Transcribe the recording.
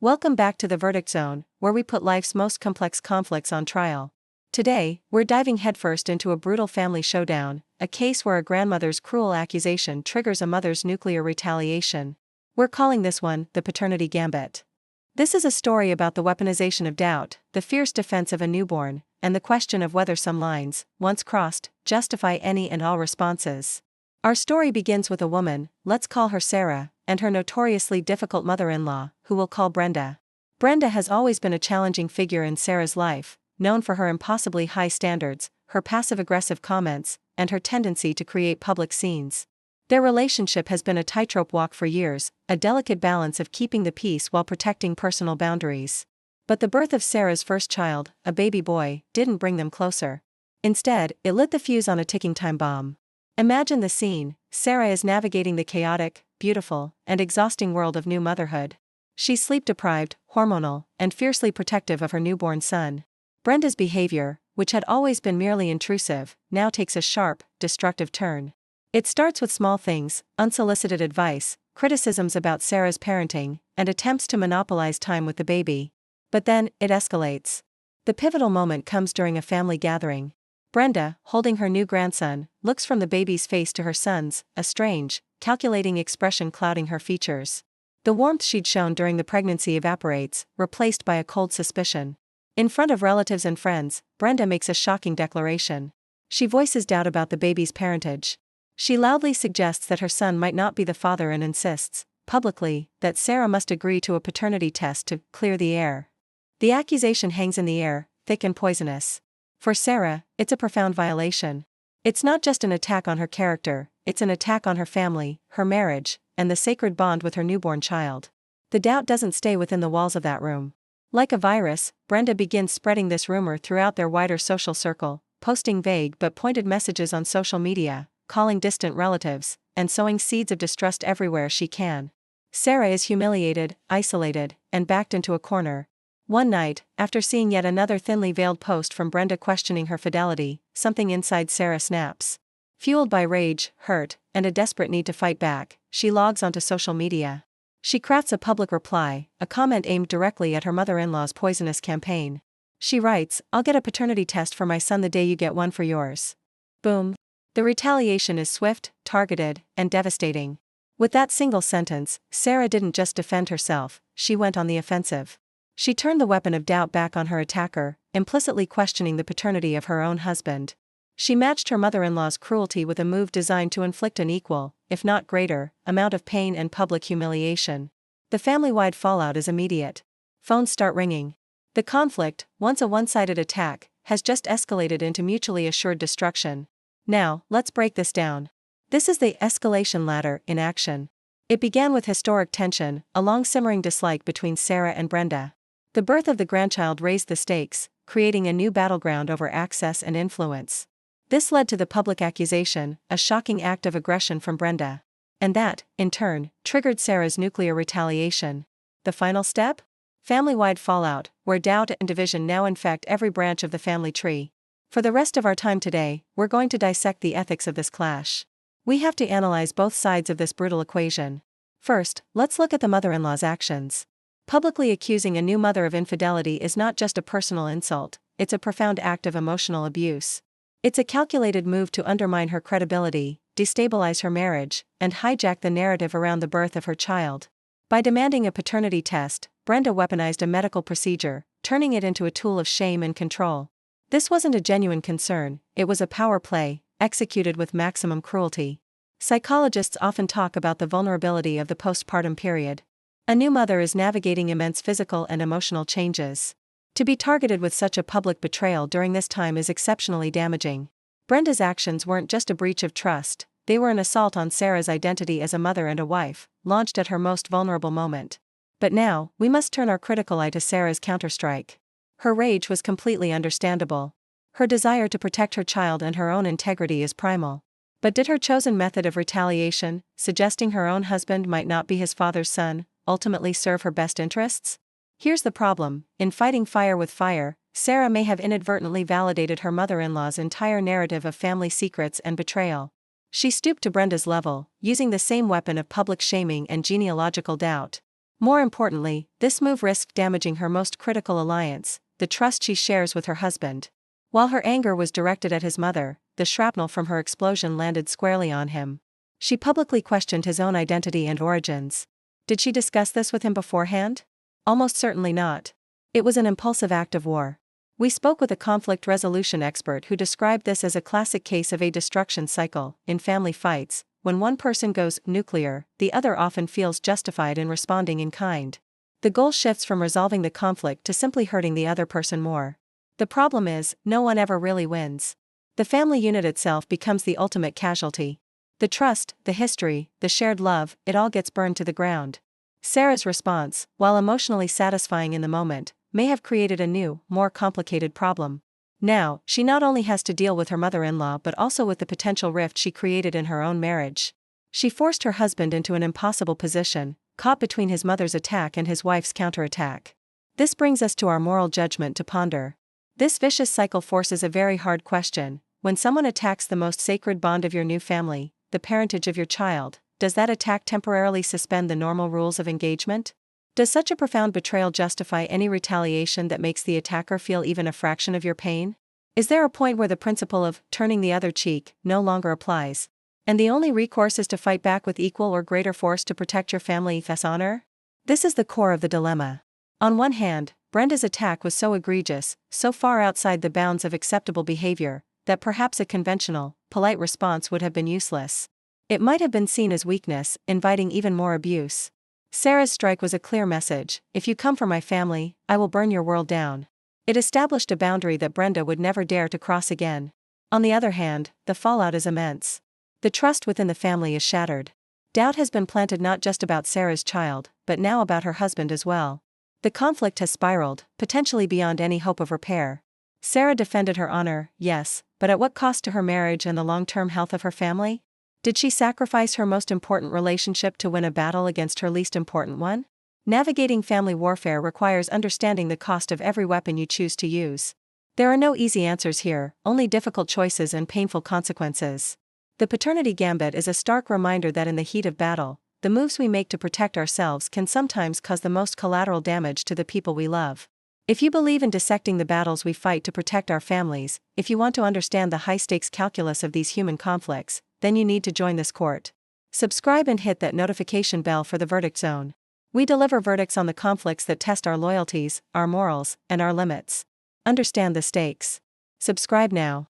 Welcome back to the Verdict Zone, where we put life's most complex conflicts on trial. Today, we're diving headfirst into a brutal family showdown, a case where a grandmother's cruel accusation triggers a mother's nuclear retaliation. We're calling this one the Paternity Gambit. This is a story about the weaponization of doubt, the fierce defense of a newborn, and the question of whether some lines, once crossed, justify any and all responses. Our story begins with a woman, let's call her Sarah, and her notoriously difficult mother-in-law, who we'll call Brenda. Brenda has always been a challenging figure in Sarah's life, known for her impossibly high standards, her passive-aggressive comments, and her tendency to create public scenes. Their relationship has been a tightrope walk for years, a delicate balance of keeping the peace while protecting personal boundaries. But the birth of Sarah's first child, a baby boy, didn't bring them closer. Instead, it lit the fuse on a ticking time bomb. Imagine the scene: Sarah is navigating the chaotic, beautiful, and exhausting world of new motherhood. She's sleep-deprived, hormonal, and fiercely protective of her newborn son. Brenda's behavior, which had always been merely intrusive, now takes a sharp, destructive turn. It starts with small things: unsolicited advice, criticisms about Sarah's parenting, and attempts to monopolize time with the baby. But then, it escalates. The pivotal moment comes during a family gathering. Brenda, holding her new grandson, looks from the baby's face to her son's, a strange, calculating expression clouding her features. The warmth she'd shown during the pregnancy evaporates, replaced by a cold suspicion. In front of relatives and friends, Brenda makes a shocking declaration. She voices doubt about the baby's parentage. She loudly suggests that her son might not be the father and insists, publicly, that Sarah must agree to a paternity test to clear the air. The accusation hangs in the air, thick and poisonous. For Sarah, it's a profound violation. It's not just an attack on her character, it's an attack on her family, her marriage, and the sacred bond with her newborn child. The doubt doesn't stay within the walls of that room. Like a virus, Brenda begins spreading this rumor throughout their wider social circle, posting vague but pointed messages on social media, calling distant relatives, and sowing seeds of distrust everywhere she can. Sarah is humiliated, isolated, and backed into a corner. One night, after seeing yet another thinly veiled post from Brenda questioning her fidelity, something inside Sarah snaps. Fueled by rage, hurt, and a desperate need to fight back, she logs onto social media. She crafts a public reply, a comment aimed directly at her mother-in-law's poisonous campaign. She writes, "I'll get a paternity test for my son the day you get one for yours." Boom. The retaliation is swift, targeted, and devastating. With that single sentence, Sarah didn't just defend herself, she went on the offensive. She turned the weapon of doubt back on her attacker, implicitly questioning the paternity of her own husband. She matched her mother-in-law's cruelty with a move designed to inflict an equal, if not greater, amount of pain and public humiliation. The family-wide fallout is immediate. Phones start ringing. The conflict, once a one-sided attack, has just escalated into mutually assured destruction. Now, let's break this down. This is the escalation ladder in action. It began with historic tension, a long-simmering dislike between Sarah and Brenda. The birth of the grandchild raised the stakes, creating a new battleground over access and influence. This led to the public accusation, a shocking act of aggression from Brenda. And that, in turn, triggered Sarah's nuclear retaliation. The final step? Family-wide fallout, where doubt and division now infect every branch of the family tree. For the rest of our time today, we're going to dissect the ethics of this clash. We have to analyze both sides of this brutal equation. First, let's look at the mother-in-law's actions. Publicly accusing a new mother of infidelity is not just a personal insult, it's a profound act of emotional abuse. It's a calculated move to undermine her credibility, destabilize her marriage, and hijack the narrative around the birth of her child. By demanding a paternity test, Brenda weaponized a medical procedure, turning it into a tool of shame and control. This wasn't a genuine concern, it was a power play, executed with maximum cruelty. Psychologists often talk about the vulnerability of the postpartum period. A new mother is navigating immense physical and emotional changes. To be targeted with such a public betrayal during this time is exceptionally damaging. Brenda's actions weren't just a breach of trust, they were an assault on Sarah's identity as a mother and a wife, launched at her most vulnerable moment. But now, we must turn our critical eye to Sarah's counterstrike. Her rage was completely understandable. Her desire to protect her child and her own integrity is primal. But did her chosen method of retaliation, suggesting her own husband might not be his father's son, ultimately serve her best interests? Here's the problem: in fighting fire with fire, Sarah may have inadvertently validated her mother-in-law's entire narrative of family secrets and betrayal. She stooped to Brenda's level, using the same weapon of public shaming and genealogical doubt. More importantly, this move risked damaging her most critical alliance, the trust she shares with her husband. While her anger was directed at his mother, the shrapnel from her explosion landed squarely on him. She publicly questioned his own identity and origins. Did she discuss this with him beforehand? Almost certainly not. It was an impulsive act of war. We spoke with a conflict resolution expert who described this as a classic case of a destruction cycle. In family fights, when one person goes nuclear, the other often feels justified in responding in kind. The goal shifts from resolving the conflict to simply hurting the other person more. The problem is, no one ever really wins. The family unit itself becomes the ultimate casualty. The trust, the history, the shared love, it all gets burned to the ground. Sarah's response, while emotionally satisfying in the moment, may have created a new, more complicated problem. Now, she not only has to deal with her mother-in-law but also with the potential rift she created in her own marriage. She forced her husband into an impossible position, caught between his mother's attack and his wife's counterattack. This brings us to our moral judgment to ponder. This vicious cycle forces a very hard question. When someone attacks the most sacred bond of your new family, the parentage of your child, does that attack temporarily suspend the normal rules of engagement? Does such a profound betrayal justify any retaliation that makes the attacker feel even a fraction of your pain? Is there a point where the principle of turning the other cheek no longer applies, and the only recourse is to fight back with equal or greater force to protect your family's honor? This is the core of the dilemma. On one hand, Brenda's attack was so egregious, so far outside the bounds of acceptable behavior, that perhaps a conventional, polite response would have been useless. It might have been seen as weakness, inviting even more abuse. Sarah's strike was a clear message: if you come for my family, I will burn your world down. It established a boundary that Brenda would never dare to cross again. On the other hand, the fallout is immense. The trust within the family is shattered. Doubt has been planted not just about Sarah's child, but now about her husband as well. The conflict has spiraled, potentially beyond any hope of repair. Sarah defended her honor, yes, but at what cost to her marriage and the long-term health of her family? Did she sacrifice her most important relationship to win a battle against her least important one? Navigating family warfare requires understanding the cost of every weapon you choose to use. There are no easy answers here, only difficult choices and painful consequences. The Paternity Gambit is a stark reminder that in the heat of battle, the moves we make to protect ourselves can sometimes cause the most collateral damage to the people we love. If you believe in dissecting the battles we fight to protect our families, if you want to understand the high-stakes calculus of these human conflicts, then you need to join this court. Subscribe and hit that notification bell for the verdict zone. We deliver verdicts on the conflicts that test our loyalties, our morals, and our limits. Understand the stakes. Subscribe now.